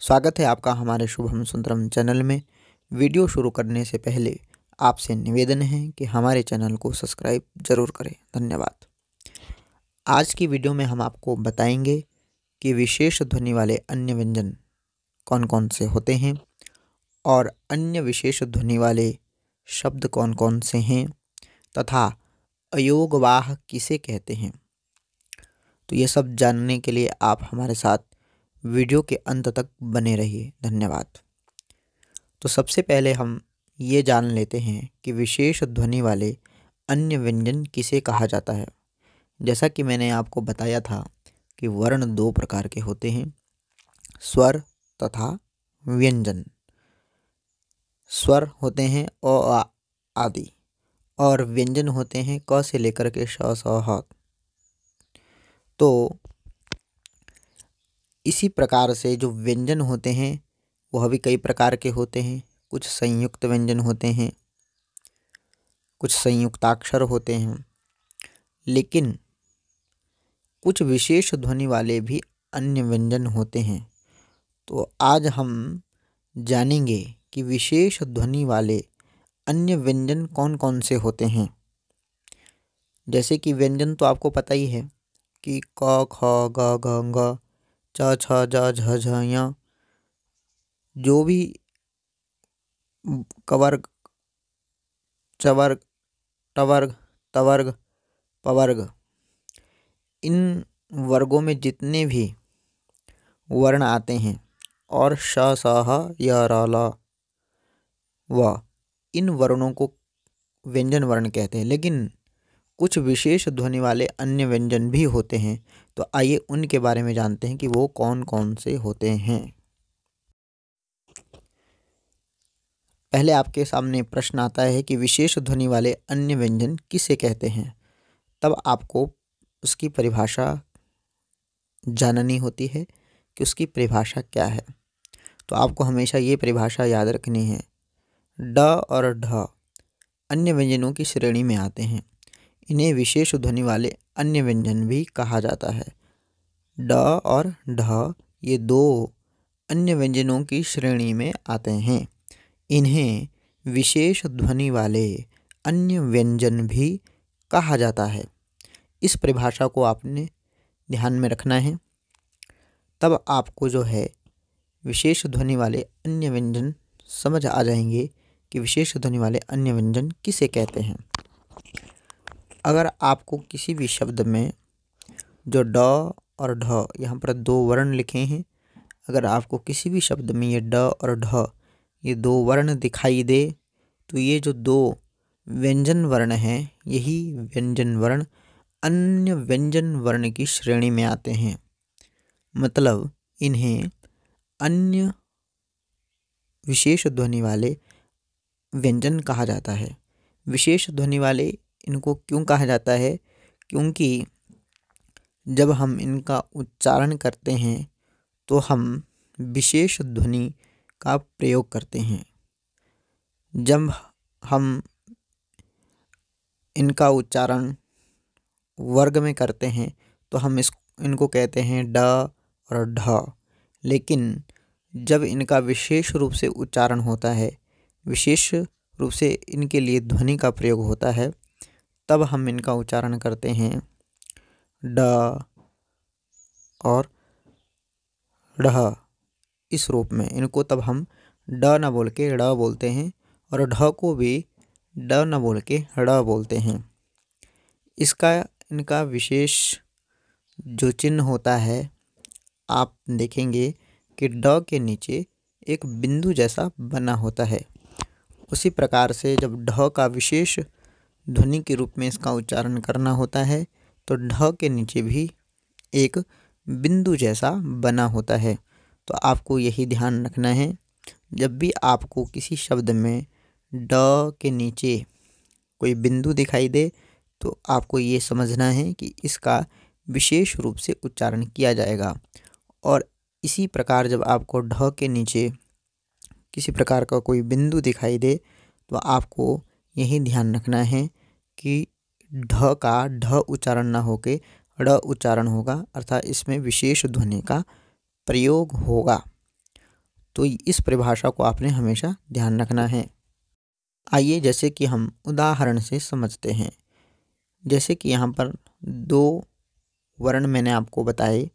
स्वागत है आपका हमारे शुभम सुंदरम चैनल में। वीडियो शुरू करने से पहले आपसे निवेदन है कि हमारे चैनल को सब्सक्राइब जरूर करें। धन्यवाद। आज की वीडियो में हम आपको बताएंगे कि विशेष ध्वनि वाले अन्य व्यंजन कौन कौन से होते हैं और अन्य विशेष ध्वनि वाले शब्द कौन कौन से हैं तथा अयोगवाह किसे कहते हैं। तो ये सब जानने के लिए आप हमारे साथ वीडियो के अंत तक बने रहिए। धन्यवाद। तो सबसे पहले हम ये जान लेते हैं कि विशेष ध्वनि वाले अन्य व्यंजन किसे कहा जाता है। जैसा कि मैंने आपको बताया था कि वर्ण दो प्रकार के होते हैं, स्वर तथा व्यंजन। स्वर होते हैं अ आ आदि और व्यंजन होते हैं क से लेकर के श स ह। तो इसी प्रकार से जो व्यंजन होते हैं वह भी कई प्रकार के होते हैं। कुछ संयुक्त व्यंजन होते हैं, कुछ संयुक्ताक्षर होते हैं, लेकिन कुछ विशेष ध्वनि वाले भी अन्य व्यंजन होते हैं। तो आज हम जानेंगे कि विशेष ध्वनि वाले अन्य व्यंजन कौन कौन से होते हैं। जैसे कि व्यंजन तो आपको पता ही है कि क ख ग घ घ च छ ज झ झ ञ, जो भी कवर्ग चवर्ग टवर्ग तवर्ग पवर्ग, इन वर्गों में जितने भी वर्ण आते हैं और श स ह य र ल व, इन वर्णों को व्यंजन वर्ण कहते हैं। लेकिन कुछ विशेष ध्वनि वाले अन्य व्यंजन भी होते हैं। तो आइए उनके बारे में जानते हैं कि वो कौन कौन से होते हैं। पहले आपके सामने प्रश्न आता है कि विशेष ध्वनि वाले अन्य व्यंजन किसे कहते हैं। तब आपको उसकी परिभाषा जाननी होती है कि उसकी परिभाषा क्या है। तो आपको हमेशा ये परिभाषा याद रखनी है। ड और ढ अन्य व्यंजनों की श्रेणी में आते हैं। इन्हें विशेष ध्वनि वाले अन्य व्यंजन भी कहा जाता है। ड और ढ ये दो अन्य व्यंजनों की श्रेणी में आते हैं। इन्हें विशेष ध्वनि वाले अन्य व्यंजन भी कहा जाता है। इस परिभाषा को आपने ध्यान में रखना है, तब आपको जो है विशेष ध्वनि वाले अन्य व्यंजन समझ आ जाएंगे कि विशेष ध्वनि वाले अन्य व्यंजन किसे कहते हैं। अगर आपको किसी भी शब्द में जो ड और ढ, यहाँ पर दो वर्ण लिखे हैं, अगर आपको किसी भी शब्द में ये ड और ढ ये दो वर्ण दिखाई दे तो ये जो दो व्यंजन वर्ण हैं यही व्यंजन वर्ण अन्य व्यंजन वर्ण की श्रेणी में आते हैं। मतलब इन्हें अन्य विशेष ध्वनि वाले व्यंजन कहा जाता है। विशेष ध्वनि वाले इनको क्यों कहा जाता है? क्योंकि जब हम इनका उच्चारण करते हैं तो हम विशेष ध्वनि का प्रयोग करते हैं। जब हम इनका उच्चारण वर्ग में करते हैं तो हम इनको कहते हैं ड और ढ। लेकिन जब इनका विशेष रूप से उच्चारण होता है, विशेष रूप से इनके लिए ध्वनि का प्रयोग होता है, तब हम इनका उच्चारण करते हैं ड और ढ इस रूप में। इनको तब हम ड न बोल के ड़ बोलते हैं और ढ को भी ड न बोल के ड़ बोलते हैं। इसका इनका विशेष जो चिन्ह होता है, आप देखेंगे कि ड के नीचे एक बिंदु जैसा बना होता है। उसी प्रकार से जब ढ का विशेष ध्वनि के रूप में इसका उच्चारण करना होता है तो ढ के नीचे भी एक बिंदु जैसा बना होता है। तो आपको यही ध्यान रखना है, जब भी आपको किसी शब्द में ड के नीचे कोई बिंदु दिखाई दे तो आपको ये समझना है कि इसका विशेष रूप से उच्चारण किया जाएगा। और इसी प्रकार जब आपको ढ के नीचे किसी प्रकार का कोई बिंदु दिखाई दे तो आपको यही ध्यान रखना है कि ढ का ढ उच्चारण ना होके ड़ उच्चारण होगा, अर्थात इसमें विशेष ध्वनि का प्रयोग होगा। तो इस परिभाषा को आपने हमेशा ध्यान रखना है। आइए जैसे कि हम उदाहरण से समझते हैं। जैसे कि यहाँ पर दो वर्ण मैंने आपको बताए,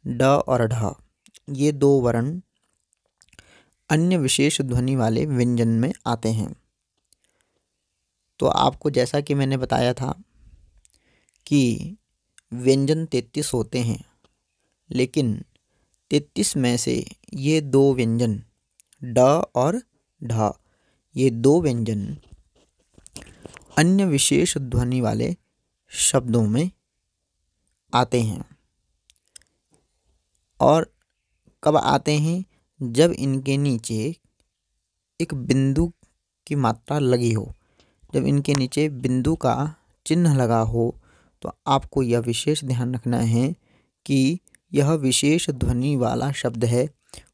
ड और ढ। ये दो वर्ण अन्य विशेष ध्वनि वाले व्यंजन में आते हैं। तो आपको जैसा कि मैंने बताया था कि व्यंजन 33 होते हैं, लेकिन 33 में से ये दो व्यंजन ड और ढ, ये दो व्यंजन अन्य विशेष ध्वनि वाले शब्दों में आते हैं। और कब आते हैं? जब इनके नीचे एक बिंदु की मात्रा लगी हो। जब इनके नीचे बिंदु का चिन्ह लगा हो तो आपको यह विशेष ध्यान रखना है कि यह विशेष ध्वनि वाला शब्द है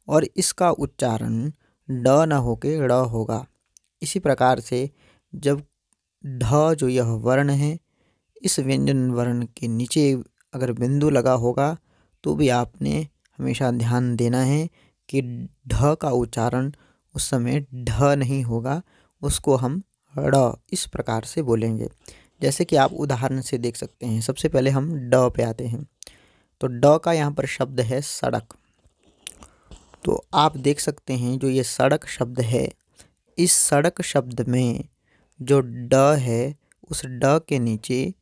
और इसका उच्चारण ड न होके ड़ होगा। इसी प्रकार से जब ढ जो यह वर्ण है, इस व्यंजन वर्ण के नीचे अगर बिंदु लगा होगा तो भी आपने हमेशा ध्यान देना है कि ढ का उच्चारण उस समय ढ नहीं होगा, उसको हम ड़ इस प्रकार से बोलेंगे। जैसे कि आप उदाहरण से देख सकते हैं। सबसे पहले हम ड पे आते हैं। तो ड का यहाँ पर शब्द है सड़क। तो आप देख सकते हैं जो ये सड़क शब्द है, इस सड़क शब्द में जो ड है, उस ड के नीचे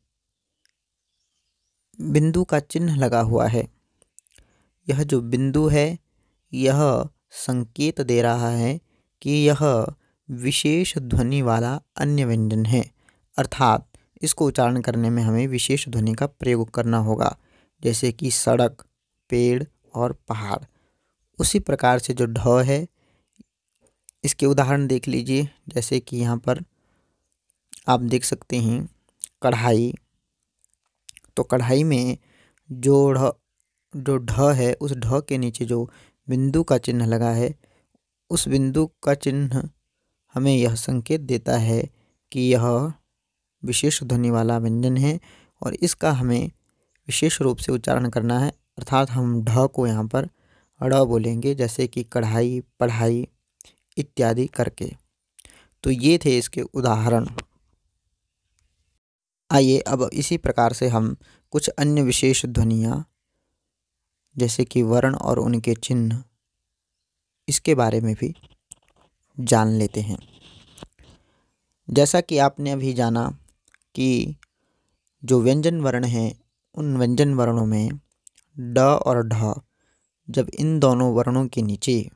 बिंदु का चिन्ह लगा हुआ है। यह जो बिंदु है, यह संकेत दे रहा है कि यह विशेष ध्वनि वाला अन्य व्यंजन है, अर्थात इसको उच्चारण करने में हमें विशेष ध्वनि का प्रयोग करना होगा। जैसे कि सड़क, पेड़ और पहाड़। उसी प्रकार से जो ढ है, इसके उदाहरण देख लीजिए। जैसे कि यहाँ पर आप देख सकते हैं कढ़ाई। तो कढ़ाई में जो ढ है, उस ढ के नीचे जो बिंदु का चिन्ह लगा है, उस बिंदु का चिन्ह हमें यह संकेत देता है कि यह विशेष ध्वनि वाला व्यंजन है और इसका हमें विशेष रूप से उच्चारण करना है, अर्थात हम ढ को यहाँ पर ड़ बोलेंगे। जैसे कि कढ़ाई, पढ़ाई इत्यादि करके। तो ये थे इसके उदाहरण। आइए अब इसी प्रकार से हम कुछ अन्य विशेष ध्वनियाँ जैसे कि वर्ण और उनके चिन्ह, इसके बारे में भी जान लेते हैं। जैसा कि आपने अभी जाना कि जो व्यंजन वर्ण हैं, उन व्यंजन वर्णों में ड और ढ, जब इन दोनों वर्णों के नीचे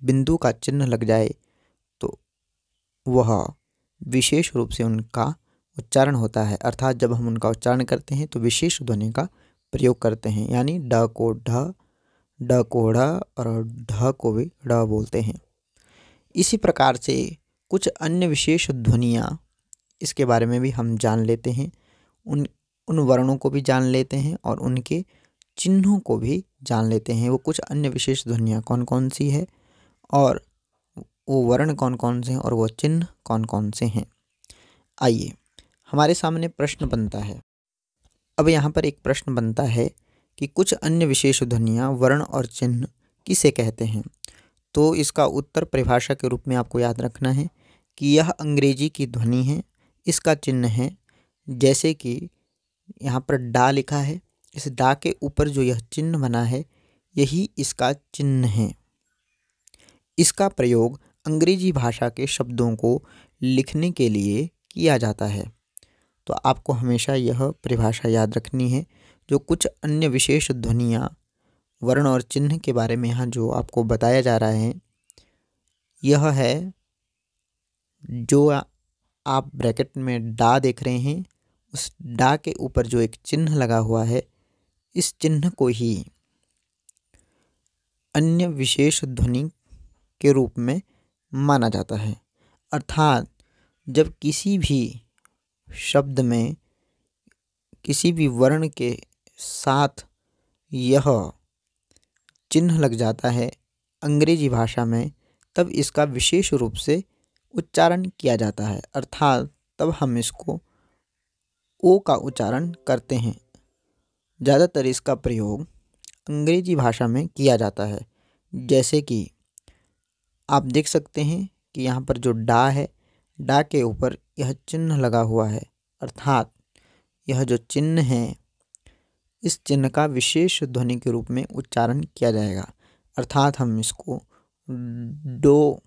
बिंदु का चिन्ह लग जाए तो वह विशेष रूप से उनका उच्चारण होता है, अर्थात जब हम उनका उच्चारण करते हैं तो विशेष ध्वनि का प्रयोग करते हैं। यानी ड को ढ, ड को ढ़ और ढ को भी ड़ बोलते हैं। इसी प्रकार से कुछ अन्य विशेष ध्वनियाँ, इसके बारे में भी हम जान लेते हैं। उन वर्णों को भी जान लेते हैं और उनके चिन्हों को भी जान लेते हैं। वो कुछ अन्य विशेष ध्वनियाँ कौन कौन सी है और वो वर्ण कौन कौन से हैं और वो चिन्ह कौन कौन से हैं। आइए, हमारे सामने प्रश्न बनता है। अब यहाँ पर एक प्रश्न बनता है कि कुछ अन्य विशेष ध्वनियाँ, वर्ण और चिन्ह किसे कहते हैं। तो इसका उत्तर परिभाषा के रूप में आपको याद रखना है कि यह अंग्रेजी की ध्वनि है, इसका चिन्ह है। जैसे कि यहाँ पर डा लिखा है, इस डा के ऊपर जो यह चिन्ह बना है, यही इसका चिन्ह है। इसका प्रयोग अंग्रेजी भाषा के शब्दों को लिखने के लिए किया जाता है। तो आपको हमेशा यह परिभाषा याद रखनी है। जो कुछ अन्य विशेष ध्वनियाँ, वर्ण और चिन्ह के बारे में यहाँ जो आपको बताया जा रहा है, यह है जो आप ब्रैकेट में डा देख रहे हैं, उस डा के ऊपर जो एक चिन्ह लगा हुआ है, इस चिन्ह को ही अन्य विशेष ध्वनि के रूप में माना जाता है। अर्थात जब किसी भी शब्द में किसी भी वर्ण के साथ यह चिन्ह लग जाता है अंग्रेजी भाषा में, तब इसका विशेष रूप से उच्चारण किया जाता है, अर्थात तब हम इसको ओ का उच्चारण करते हैं। ज़्यादातर इसका प्रयोग अंग्रेजी भाषा में किया जाता है। जैसे कि आप देख सकते हैं कि यहाँ पर जो डा है, डा के ऊपर यह चिन्ह लगा हुआ है, अर्थात यह जो चिन्ह है, इस चिन्ह का विशेष ध्वनि के रूप में उच्चारण किया जाएगा, अर्थात हम इसको डो,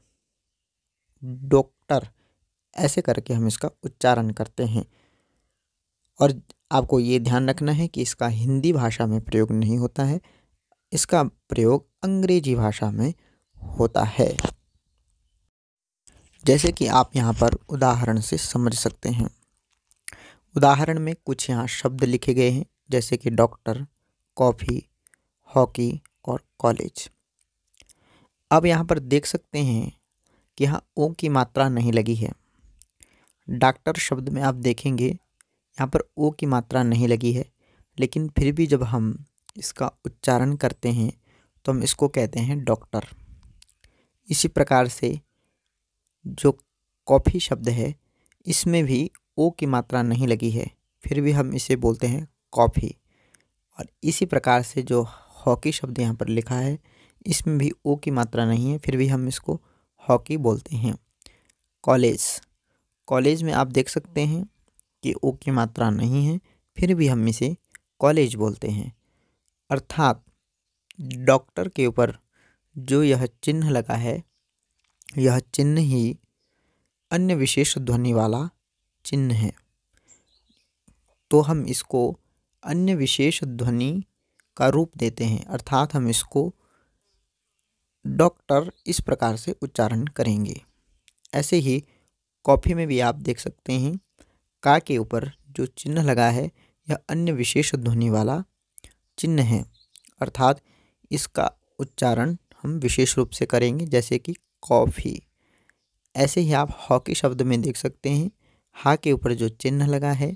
डॉक्टर ऐसे करके हम इसका उच्चारण करते हैं। और आपको ये ध्यान रखना है कि इसका हिंदी भाषा में प्रयोग नहीं होता है, इसका प्रयोग अंग्रेजी भाषा में होता है। जैसे कि आप यहाँ पर उदाहरण से समझ सकते हैं। उदाहरण में कुछ यहाँ शब्द लिखे गए हैं, जैसे कि डॉक्टर, कॉफ़ी, हॉकी और कॉलेज। अब यहाँ पर देख सकते हैं कि यहाँ ओ की मात्रा नहीं लगी है। डॉक्टर शब्द में आप देखेंगे यहाँ पर ओ की मात्रा नहीं लगी है, लेकिन फिर भी जब हम इसका उच्चारण करते हैं तो हम इसको कहते हैं डॉक्टर। इसी प्रकार से जो कॉफ़ी शब्द है, इसमें भी ओ की मात्रा नहीं लगी है, फिर भी हम इसे बोलते हैं कॉफ़ी। और इसी प्रकार से जो हॉकी शब्द यहाँ पर लिखा है, इसमें भी ओ की मात्रा नहीं है, फिर भी हम इसको हॉकी बोलते हैं। कॉलेज, कॉलेज में आप देख सकते हैं कि ओ की मात्रा नहीं है, फिर भी हम इसे कॉलेज बोलते हैं। अर्थात डॉक्टर के ऊपर जो यह चिन्ह लगा है, यह चिन्ह ही अन्य विशेष ध्वनि वाला चिन्ह है, तो हम इसको अन्य विशेष ध्वनि का रूप देते हैं, अर्थात हम इसको डॉक्टर इस प्रकार से उच्चारण करेंगे। ऐसे ही कॉफ़ी में भी आप देख सकते हैं, का के ऊपर जो चिन्ह लगा है, यह अन्य विशेष ध्वनि वाला चिन्ह है, अर्थात इसका उच्चारण हम विशेष रूप से करेंगे, जैसे कि कॉफ़ी। ऐसे ही आप हॉकी शब्द में देख सकते हैं, हा के ऊपर जो चिन्ह लगा है,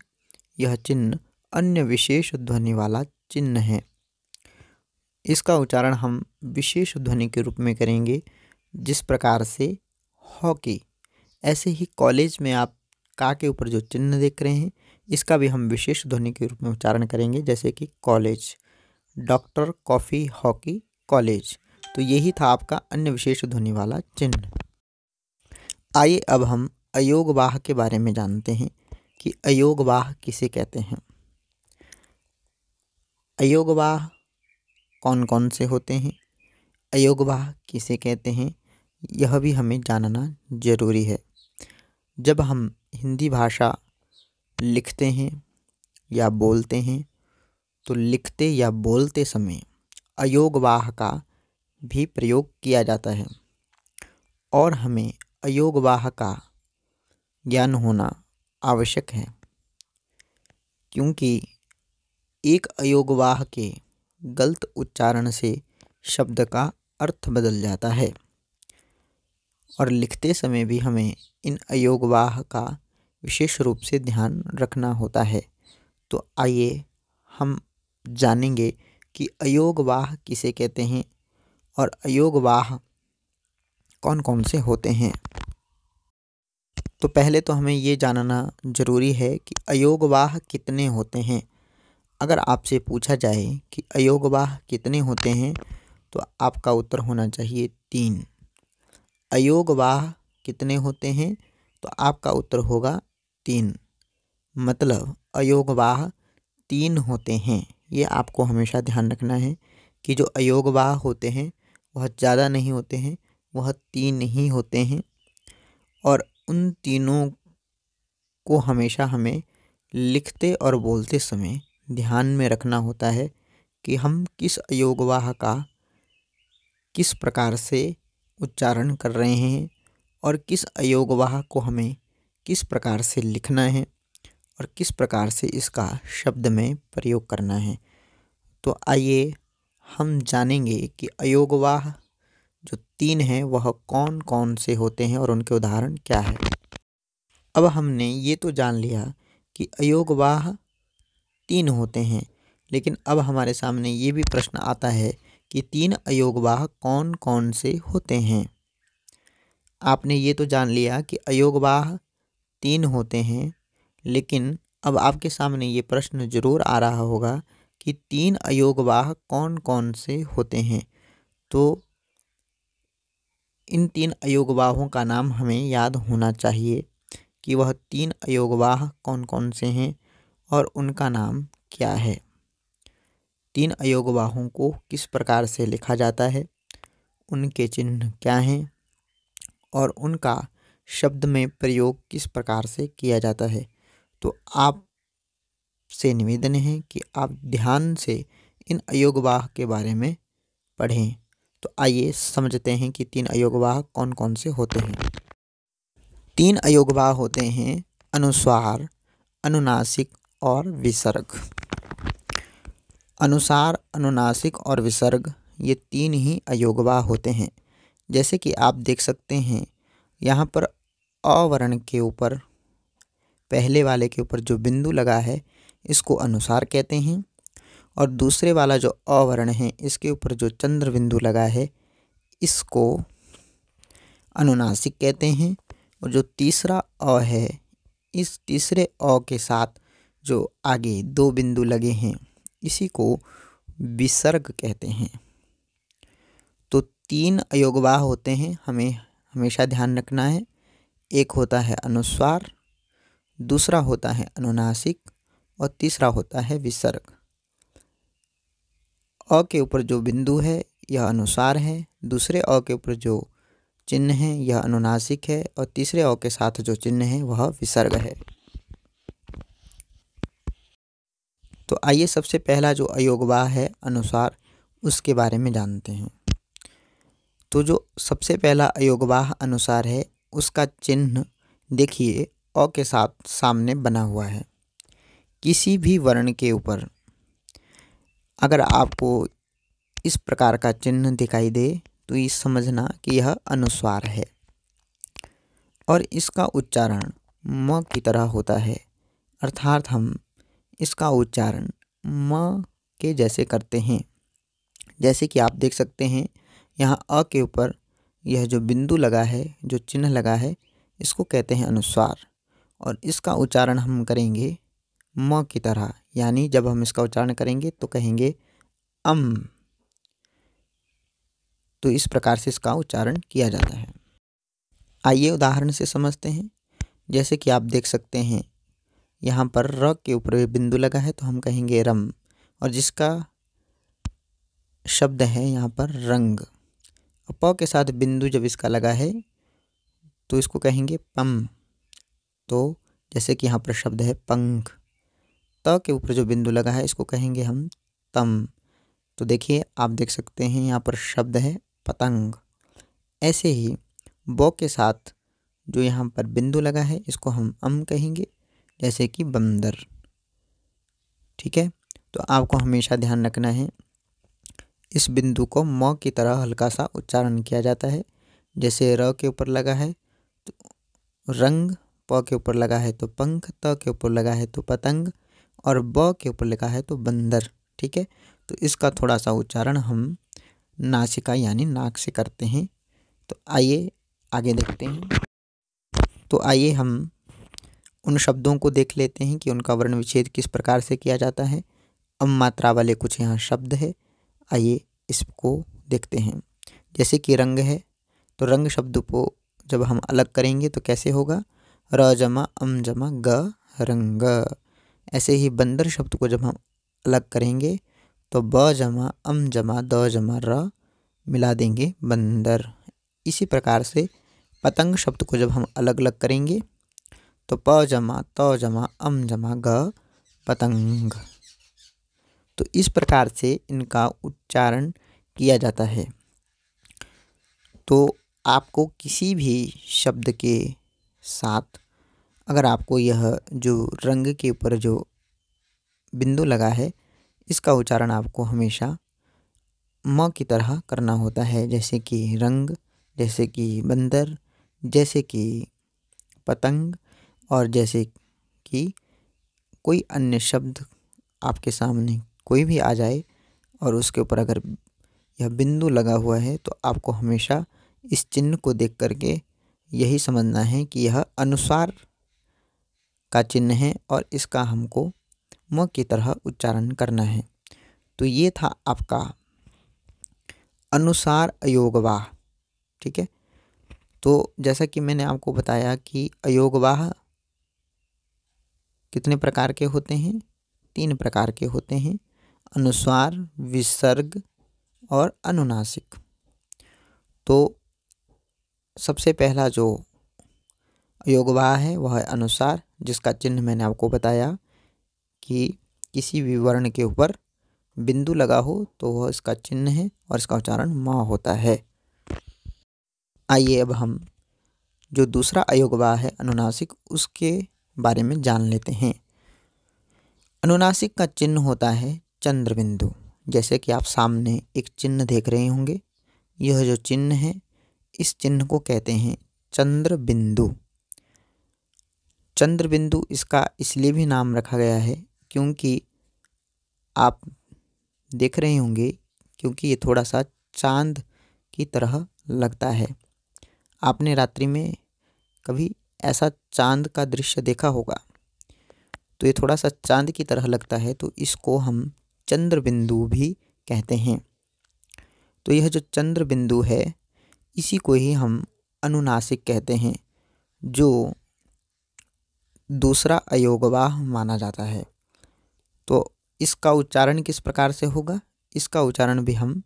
यह चिन्ह अन्य विशेष ध्वनि वाला चिन्ह है, इसका उच्चारण हम विशेष ध्वनि के रूप में करेंगे, जिस प्रकार से हॉकी। ऐसे ही कॉलेज में आप का के ऊपर जो चिन्ह देख रहे हैं, इसका भी हम विशेष ध्वनि के रूप में उच्चारण करेंगे, जैसे कि college. Doctor, coffee, hockey, college. तो यही था आपका अन्य विशेष ध्वनि वाला चिन्ह। आइए अब हम अयोगवाह के बारे में जानते हैं कि अयोगवाह किसे कहते हैं। अयोगवाह कौन कौन से होते हैं, अयोगवाह किसे कहते हैं, यह भी हमें जानना जरूरी है। जब हम हिंदी भाषा लिखते हैं या बोलते हैं, तो लिखते या बोलते समय अयोगवाह का भी प्रयोग किया जाता है, और हमें अयोगवाह का ज्ञान होना आवश्यक है, क्योंकि एक अयोगवाह के गलत उच्चारण से शब्द का अर्थ बदल जाता है, और लिखते समय भी हमें इन अयोगवाह का विशेष रूप से ध्यान रखना होता है। तो आइए हम जानेंगे कि अयोगवाह किसे कहते हैं और अयोगवाह कौन कौन से होते हैं। तो पहले तो हमें ये जानना जरूरी है कि अयोगवाह कितने होते हैं। अगर आपसे पूछा जाए कि अयोगवाह कितने होते हैं, तो आपका उत्तर होना चाहिए 3। अयोगवाह कितने होते हैं, तो आपका उत्तर होगा 3। मतलब अयोगवाह 3 होते हैं। ये आपको हमेशा ध्यान रखना है कि जो अयोगवाह होते हैं वह ज़्यादा नहीं होते हैं, वह 3 ही होते हैं, और उन तीनों को हमेशा हमें लिखते और बोलते समय ध्यान में रखना होता है कि हम किस अयोगवाह का किस प्रकार से उच्चारण कर रहे हैं, और किस अयोगवाह को हमें किस प्रकार से लिखना है, और किस प्रकार से इसका शब्द में प्रयोग करना है। तो आइए हम जानेंगे कि अयोगवाह जो 3 हैं वह कौन कौन से होते हैं और उनके उदाहरण क्या है। अब हमने ये तो जान लिया कि अयोगवाह 3 होते हैं, लेकिन अब हमारे सामने ये भी प्रश्न आता है कि 3 अयोगवाह कौन कौन से होते हैं। आपने ये तो जान लिया कि अयोगवाह 3 होते हैं, लेकिन अब आपके सामने ये प्रश्न जरूर आ रहा होगा कि 3 अयोगवाह कौन कौन से होते हैं। तो इन 3 अयोगवाहों का नाम हमें याद होना चाहिए कि वह 3 अयोगवाह कौन कौन से हैं और उनका नाम क्या है। 3 अयोगवाहों को किस प्रकार से लिखा जाता है, उनके चिन्ह क्या हैं और उनका शब्द में प्रयोग किस प्रकार से किया जाता है। तो आपसे निवेदन है कि आप ध्यान से इन अयोगवाह के बारे में पढ़ें। तो आइए समझते हैं कि 3 अयोगवाह कौन कौन से होते हैं। 3 अयोगवाह होते हैं अनुस्वार, अनुनासिक और विसर्ग। अनुसार, अनुनासिक और विसर्ग ये 3 ही अयोगवाह होते हैं। जैसे कि आप देख सकते हैं यहाँ पर अ वर्ण के ऊपर, पहले वाले के ऊपर जो बिंदु लगा है इसको अनुसार कहते हैं, और दूसरे वाला जो अ वर्ण है इसके ऊपर जो चंद्र बिंदु लगा है इसको अनुनासिक कहते हैं, और जो तीसरा अ है इस तीसरे अ के साथ जो आगे 2 बिंदु लगे हैं इसी को विसर्ग कहते हैं। तो 3 अयोगवाह होते हैं, हमें हमेशा ध्यान रखना है। एक होता है अनुस्वार, दूसरा होता है अनुनासिक और तीसरा होता है विसर्ग। अ के ऊपर जो बिंदु है यह अनुसार है, दूसरे अ के ऊपर जो चिन्ह है यह अनुनासिक है और तीसरे अ के साथ जो चिन्ह है वह विसर्ग है। तो आइए सबसे पहला जो अयोगवाह है अनुसार उसके बारे में जानते हैं। तो जो सबसे पहला अयोगवाह अनुसार है उसका चिन्ह देखिए अ के साथ सामने बना हुआ है। किसी भी वर्ण के ऊपर अगर आपको इस प्रकार का चिन्ह दिखाई दे तो ये समझना कि यह अनुस्वार है और इसका उच्चारण म की तरह होता है, अर्थात हम इसका उच्चारण म के जैसे करते हैं। जैसे कि आप देख सकते हैं यहाँ अ के ऊपर यह जो बिंदु लगा है, जो चिन्ह लगा है इसको कहते हैं अनुस्वार, और इसका उच्चारण हम करेंगे म की तरह, यानी जब हम इसका उच्चारण करेंगे तो कहेंगे अम। तो इस प्रकार से इसका उच्चारण किया जाता है। आइए उदाहरण से समझते हैं। जैसे कि आप देख सकते हैं यहाँ पर र के ऊपर बिंदु लगा है तो हम कहेंगे रम, और जिसका शब्द है यहाँ पर रंग। प के साथ बिंदु जब इसका लगा है तो इसको कहेंगे पम। तो जैसे कि यहाँ पर शब्द है पंख। त के ऊपर जो बिंदु लगा है इसको कहेंगे हम तम। तो देखिए आप देख सकते हैं यहाँ पर शब्द है पतंग। ऐसे ही ब के साथ जो यहाँ पर बिंदु लगा है इसको हम अम कहेंगे, जैसे कि बंदर। ठीक है, तो आपको हमेशा ध्यान रखना है इस बिंदु को म की तरह हल्का सा उच्चारण किया जाता है। जैसे र के ऊपर लगा है तो रंग, प के ऊपर लगा है तो पंख, त के ऊपर लगा है तो पतंग और ब के ऊपर लगा है तो बंदर। ठीक है, तो इसका थोड़ा सा उच्चारण हम नासिका यानी नाक से करते हैं। तो आइए आगे देखते हैं। तो आइए हम उन शब्दों को देख लेते हैं कि उनका वर्ण विच्छेद किस प्रकार से किया जाता है। अम मात्रा वाले कुछ यहाँ शब्द है, आइए इसको देखते हैं। जैसे कि रंग है, तो रंग शब्द को जब हम अलग करेंगे तो कैसे होगा, र जमा अम जमा ग रंग। ऐसे ही बंदर शब्द को जब हम अलग करेंगे तो ब जमा अम जमा द जमा र मिला देंगे बंदर। इसी प्रकार से पतंग शब्द को जब हम अलग अलग करेंगे तो प जमा त जमा अम जमा ग पतंग। तो इस प्रकार से इनका उच्चारण किया जाता है। तो आपको किसी भी शब्द के साथ अगर आपको यह जो रंग के ऊपर जो बिंदु लगा है इसका उच्चारण आपको हमेशा म की तरह करना होता है। जैसे कि रंग, जैसे कि बंदर, जैसे कि पतंग और जैसे कि कोई अन्य शब्द आपके सामने कोई भी आ जाए और उसके ऊपर अगर यह बिंदु लगा हुआ है तो आपको हमेशा इस चिन्ह को देख करके यही समझना है कि यह अनुसार का चिन्ह है और इसका हमको म की तरह उच्चारण करना है। तो ये था आपका अनुसार अयोगवाह। ठीक है, तो जैसा कि मैंने आपको बताया कि अयोगवाह कितने प्रकार के होते हैं, 3 प्रकार के होते हैं, अनुस्वार, विसर्ग और अनुनासिक। तो सबसे पहला जो अयोगवाह है वह है अनुस्वार, जिसका चिन्ह मैंने आपको बताया कि किसी भी वर्ण के ऊपर बिंदु लगा हो तो वह इसका चिन्ह है और इसका उच्चारण म होता है। आइए अब हम जो दूसरा अयोगवाह है अनुनासिक, उसके बारे में जान लेते हैं। अनुनासिक का चिन्ह होता है चंद्र बिंदु। जैसे कि आप सामने एक चिन्ह देख रहे होंगे, यह जो चिन्ह है इस चिन्ह को कहते हैं चंद्र बिंदु। चंद्र बिंदु इसका इसलिए भी नाम रखा गया है क्योंकि आप देख रहे होंगे, क्योंकि ये थोड़ा सा चांद की तरह लगता है। आपने रात्रि में कभी ऐसा चांद का दृश्य देखा होगा, तो ये थोड़ा सा चांद की तरह लगता है, तो इसको हम चंद्र बिंदु भी कहते हैं। तो यह जो चंद्र बिंदु है इसी को ही हम अनुनासिक कहते हैं, जो दूसरा अयोगवाह माना जाता है। तो इसका उच्चारण किस प्रकार से होगा, इसका उच्चारण भी हम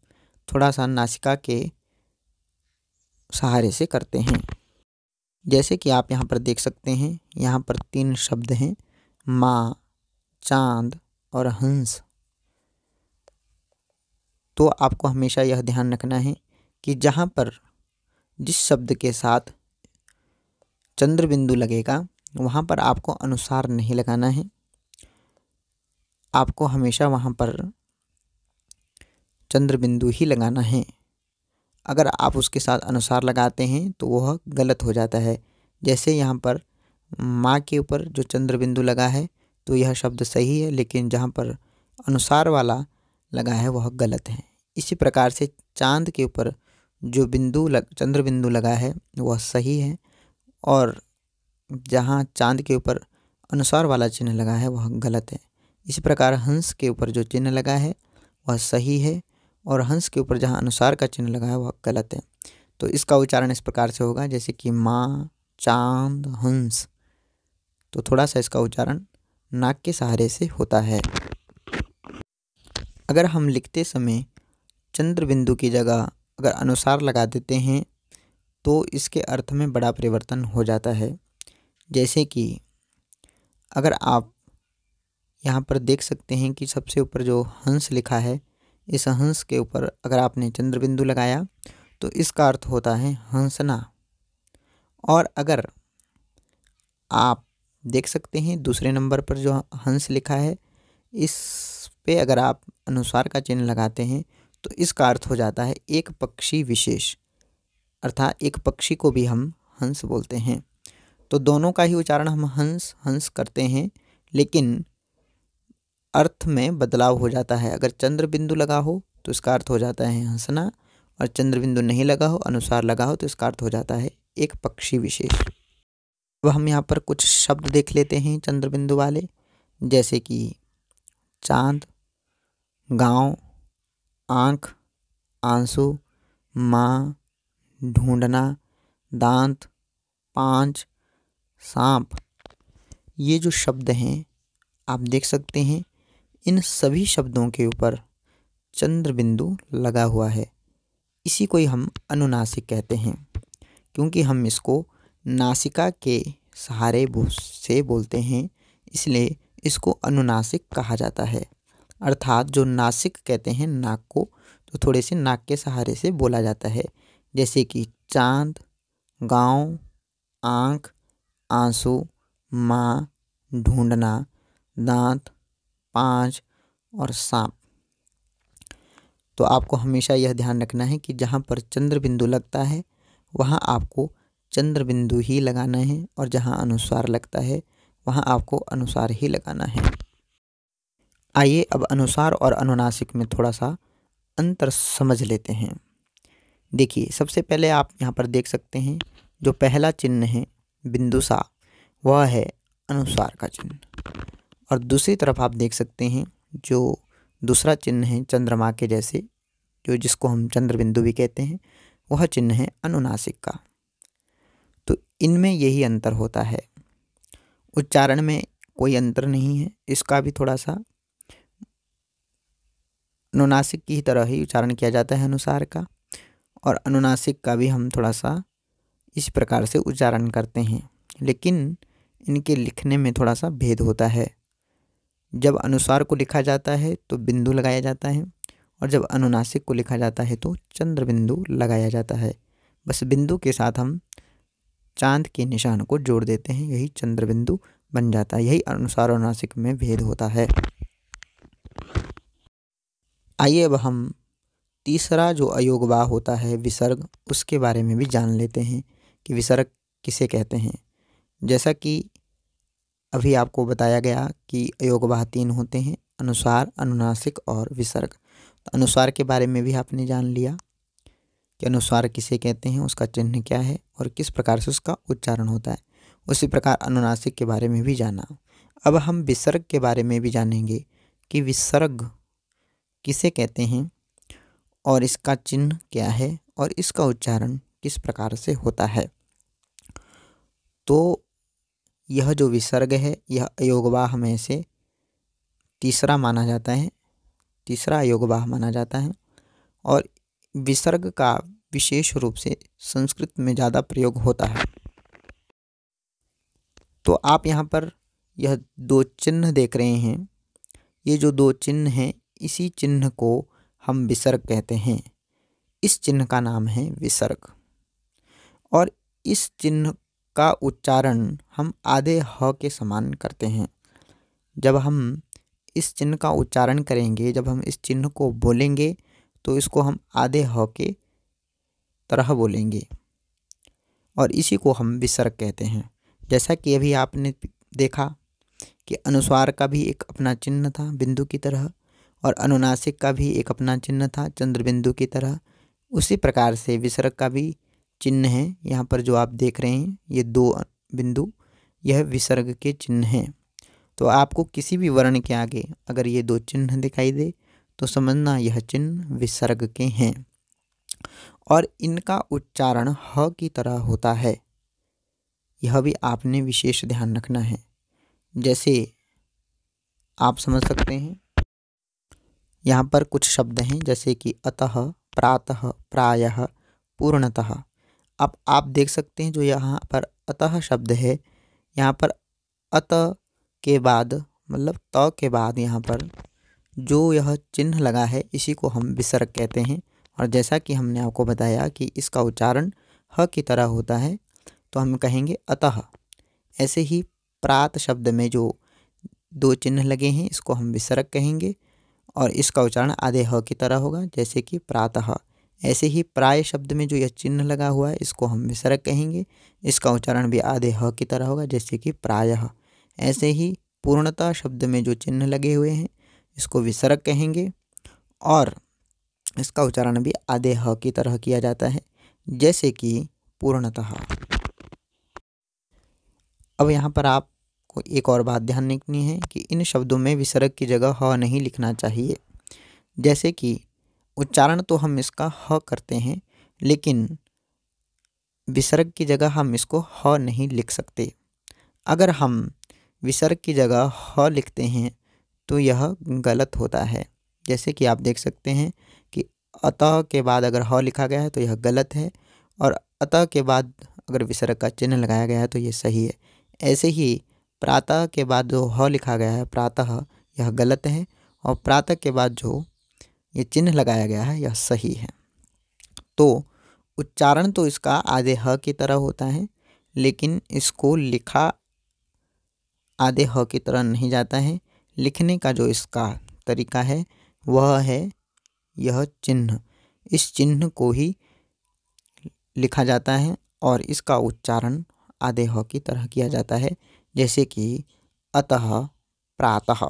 थोड़ा सा नासिका के सहारे से करते हैं। जैसे कि आप यहाँ पर देख सकते हैं, यहाँ पर 3 शब्द हैं, माँ, चांद और हंस। तो आपको हमेशा यह ध्यान रखना है कि जहाँ पर जिस शब्द के साथ चंद्र बिंदु लगेगा वहाँ पर आपको अनुसार नहीं लगाना है। आपको हमेशा वहाँ पर चंद्र बिंदु ही लगाना है। अगर आप उसके साथ अनुसार लगाते हैं तो वह गलत हो जाता है। जैसे यहाँ पर माँ के ऊपर जो चंद्र बिंदु लगा है तो यह शब्द सही है, लेकिन जहाँ पर अनुसार वाला लगा है वह गलत है। इसी प्रकार से चांद के ऊपर जो चंद्र बिंदु लगा है वह सही है, और जहाँ चांद के ऊपर अनुसार वाला चिन्ह लगा है वह गलत है। इसी प्रकार हंस के ऊपर जो चिन्ह लगा है वह सही है, और हंस के ऊपर जहाँ अनुसार का चिन्ह लगा है वह गलत है। तो इसका उच्चारण इस प्रकार से होगा, जैसे कि माँ, चांद, हंस। तो थोड़ा सा इसका उच्चारण नाक के सहारे से होता है। अगर हम लिखते समय चंद्र बिंदु की जगह अगर अनुसार लगा देते हैं तो इसके अर्थ में बड़ा परिवर्तन हो जाता है। जैसे कि अगर आप यहाँ पर देख सकते हैं कि सबसे ऊपर जो हंस लिखा है, इस हंस के ऊपर अगर आपने चंद्र बिंदु लगाया तो इसका अर्थ होता है हंसना। और अगर आप देख सकते हैं दूसरे नंबर पर जो हंस लिखा है, इस पे अगर आप अनुसार का चिन्ह लगाते हैं तो इसका अर्थ हो जाता है एक पक्षी विशेष, अर्थात एक पक्षी को भी हम हंस बोलते हैं। तो दोनों का ही उच्चारण हम हंस हंस करते हैं, लेकिन अर्थ में बदलाव हो जाता है। अगर चंद्र बिंदु लगा हो तो इसका अर्थ हो जाता है हंसना, और चंद्र बिंदु नहीं लगा हो, अनुसार लगा हो, तो इसका अर्थ हो जाता है एक पक्षी विशेष। अब हम यहाँ पर कुछ शब्द देख लेते हैं चंद्र बिंदु वाले, जैसे कि चांद, गांव, आँख, आंसू, माँ, ढूंढना, दांत, पाँच, सांप। ये जो शब्द हैं आप देख सकते हैं, इन सभी शब्दों के ऊपर चंद्र बिंदु लगा हुआ है। इसी को ही हम अनुनासिक कहते हैं, क्योंकि हम इसको नासिका के सहारे से बोलते हैं, इसलिए इसको अनुनासिक कहा जाता है। अर्थात जो नासिक कहते हैं नाक को, तो थोड़े से नाक के सहारे से बोला जाता है। जैसे कि चांद, गांव, आँख, आंसू, माँ, ढूंढना, दांत, पाँच और सांप। तो आपको हमेशा यह ध्यान रखना है कि जहाँ पर चंद्र बिंदु लगता है वहाँ आपको चंद्र बिंदु ही लगाना है, और जहाँ अनुस्वार लगता है वहाँ आपको अनुसार ही लगाना है। आइए अब अनुसार और अनुनासिक में थोड़ा सा अंतर समझ लेते हैं। देखिए, सबसे पहले आप यहाँ पर देख सकते हैं जो पहला चिन्ह है बिंदु सा, वह है अनुसार का चिन्ह, और दूसरी तरफ आप देख सकते हैं जो दूसरा चिन्ह है चंद्रमा के जैसे, जो जिसको हम चंद्र बिंदु भी कहते हैं, वह चिन्ह है अनुनासिक का। इनमें यही अंतर होता है। उच्चारण में कोई अंतर नहीं है, इसका भी थोड़ा सा अनुनासिक की तरह ही उच्चारण किया जाता है अनुसार का, और अनुनासिक का भी हम थोड़ा सा इस प्रकार से उच्चारण करते हैं, लेकिन इनके लिखने में थोड़ा सा भेद होता है। जब अनुसार को लिखा जाता है तो बिंदु लगाया जाता है, और जब अनुनासिक को लिखा जाता है तो चंद्र बिंदु लगाया जाता है। बस बिंदु के साथ हम चांद के निशान को जोड़ देते हैं, यही चंद्र बिंदु बन जाता है। यही अनुसार और अनुनासिक में भेद होता है। आइए अब हम तीसरा जो अयोगवाह होता है विसर्ग, उसके बारे में भी जान लेते हैं कि विसर्ग किसे कहते हैं। जैसा कि अभी आपको बताया गया कि अयोगवाह 3 होते हैं, अनुसार, अनुनासिक और विसर्ग। तो अनुसार के बारे में भी आपने जान लिया कि अनुसार किसे कहते हैं, उसका चिन्ह क्या है और किस प्रकार से उसका उच्चारण होता है। उसी प्रकार अनुनासिक के बारे में भी जाना। अब हम विसर्ग के बारे में भी जानेंगे कि विसर्ग किसे कहते हैं और इसका चिन्ह क्या है और इसका उच्चारण किस प्रकार से होता है। तो यह जो विसर्ग है यह अयोगवाह में से तीसरा माना जाता है, तीसरा अयोगवाह माना जाता है, और विसर्ग का विशेष रूप से संस्कृत में ज़्यादा प्रयोग होता है। तो आप यहाँ पर यह 2 चिन्ह देख रहे हैं, ये जो 2 चिन्ह हैं इसी चिन्ह को हम विसर्ग कहते हैं। इस चिन्ह का नाम है विसर्ग, और इस चिन्ह का उच्चारण हम आधे ह के समान करते हैं। जब हम इस चिन्ह का उच्चारण करेंगे, जब हम इस चिन्ह को बोलेंगे तो इसको हम आधे ह के तरह बोलेंगे, और इसी को हम विसर्ग कहते हैं। जैसा कि अभी आपने देखा कि अनुस्वार का भी एक अपना चिन्ह था बिंदु की तरह, और अनुनासिक का भी एक अपना चिन्ह था चंद्र बिंदु की तरह। उसी प्रकार से विसर्ग का भी चिन्ह है। यहाँ पर जो आप देख रहे हैं ये 2 बिंदु, यह विसर्ग के चिन्ह हैं। तो आपको किसी भी वर्ण के आगे अगर ये 2 चिन्ह दिखाई दे तो समझना यह चिन्ह विसर्ग के हैं, और इनका उच्चारण ह की तरह होता है। यह भी आपने विशेष ध्यान रखना है। जैसे आप समझ सकते हैं, यहाँ पर कुछ शब्द हैं जैसे कि अतः, प्रातः, प्रायः, पूर्णतः। अब आप देख सकते हैं जो यहाँ पर अतः शब्द है, यहाँ पर अत के बाद मतलब त के बाद यहाँ पर जो यह चिन्ह लगा है इसी को हम विसर्ग कहते हैं। और जैसा कि हमने आपको बताया कि इसका उच्चारण ह की तरह होता है तो हम कहेंगे अतः। ऐसे ही प्रात शब्द में जो 2 चिन्ह लगे हैं इसको हम विसर्ग कहेंगे, और इसका उच्चारण आधे ह की तरह होगा जैसे कि प्रातः। ऐसे ही प्राय शब्द में जो यह चिन्ह लगा हुआ है इसको हम विसर्ग कहेंगे, इसका उच्चारण भी आधे ह की तरह होगा जैसे कि प्रायः। ऐसे ही पूर्णतः शब्द में जो चिन्ह लगे हुए हैं इसको विसर्ग कहेंगे, और इसका उच्चारण भी आधे ह की तरह किया जाता है जैसे कि पूर्णतः। अब यहाँ पर आपको एक और बात ध्यान रखनी है कि इन शब्दों में विसर्ग की जगह ह नहीं लिखना चाहिए। जैसे कि उच्चारण तो हम इसका ह करते हैं, लेकिन विसर्ग की जगह हम इसको ह नहीं लिख सकते। अगर हम विसर्ग की जगह ह लिखते हैं तो यह गलत होता है। जैसे कि आप देख सकते हैं कि अतः के बाद अगर ह लिखा गया है तो यह गलत है, और अतः के बाद अगर विसर्ग का चिन्ह लगाया गया है तो ये सही है। ऐसे ही प्रातः के बाद जो ह लिखा गया है प्रातः, यह गलत है, और प्रातः के बाद जो ये चिन्ह लगाया गया है यह सही है। तो उच्चारण तो इसका आधे ह की तरह होता है, लेकिन इसको लिखा आधे ह की तरह नहीं जाता है। लिखने का जो इसका तरीका है वह है यह चिन्ह। इस चिन्ह को ही लिखा जाता है और इसका उच्चारण आधे ह की तरह किया जाता है जैसे कि अतः, प्रातः।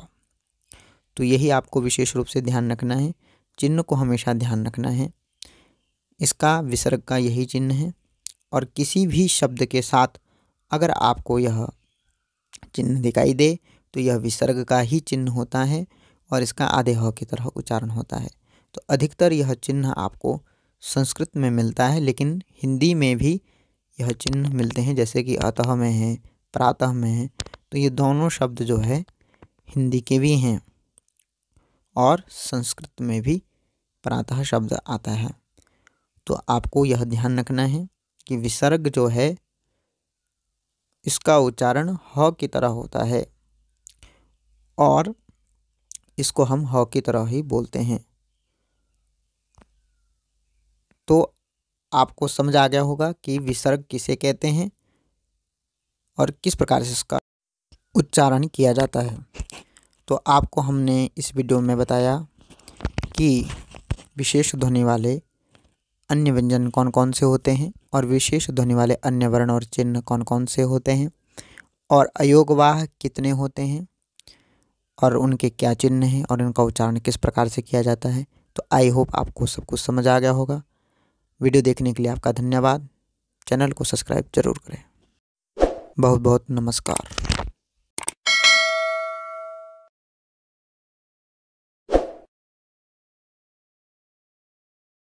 तो यही आपको विशेष रूप से ध्यान रखना है, चिन्ह को हमेशा ध्यान रखना है। इसका विसर्ग का यही चिन्ह है, और किसी भी शब्द के साथ अगर आपको यह चिन्ह दिखाई दे तो यह विसर्ग का ही चिन्ह होता है और इसका आधे ह की तरह उच्चारण होता है। तो अधिकतर यह चिन्ह आपको संस्कृत में मिलता है, लेकिन हिंदी में भी यह चिन्ह मिलते हैं, जैसे कि अतः में है, प्रातः में है। तो ये दोनों शब्द जो है हिंदी के भी हैं और संस्कृत में भी प्रातः शब्द आता है। तो आपको यह ध्यान रखना है कि विसर्ग जो है इसका उच्चारण ह की तरह होता है और इसको हम ह की तरह ही बोलते हैं। तो आपको समझ आ गया होगा कि विसर्ग किसे कहते हैं और किस प्रकार से इसका उच्चारण किया जाता है। तो आपको हमने इस वीडियो में बताया कि विशेष ध्वनि वाले अन्य व्यंजन कौन कौन से होते हैं और विशेष ध्वनि वाले अन्य वर्ण और चिन्ह कौन कौन से होते हैं और अयोगवाह कितने होते हैं और उनके क्या चिन्ह हैं और उनका उच्चारण किस प्रकार से किया जाता है। तो आई होप आपको सब कुछ समझ आ गया होगा। वीडियो देखने के लिए आपका धन्यवाद। चैनल को सब्सक्राइब जरूर करें। बहुत बहुत नमस्कार।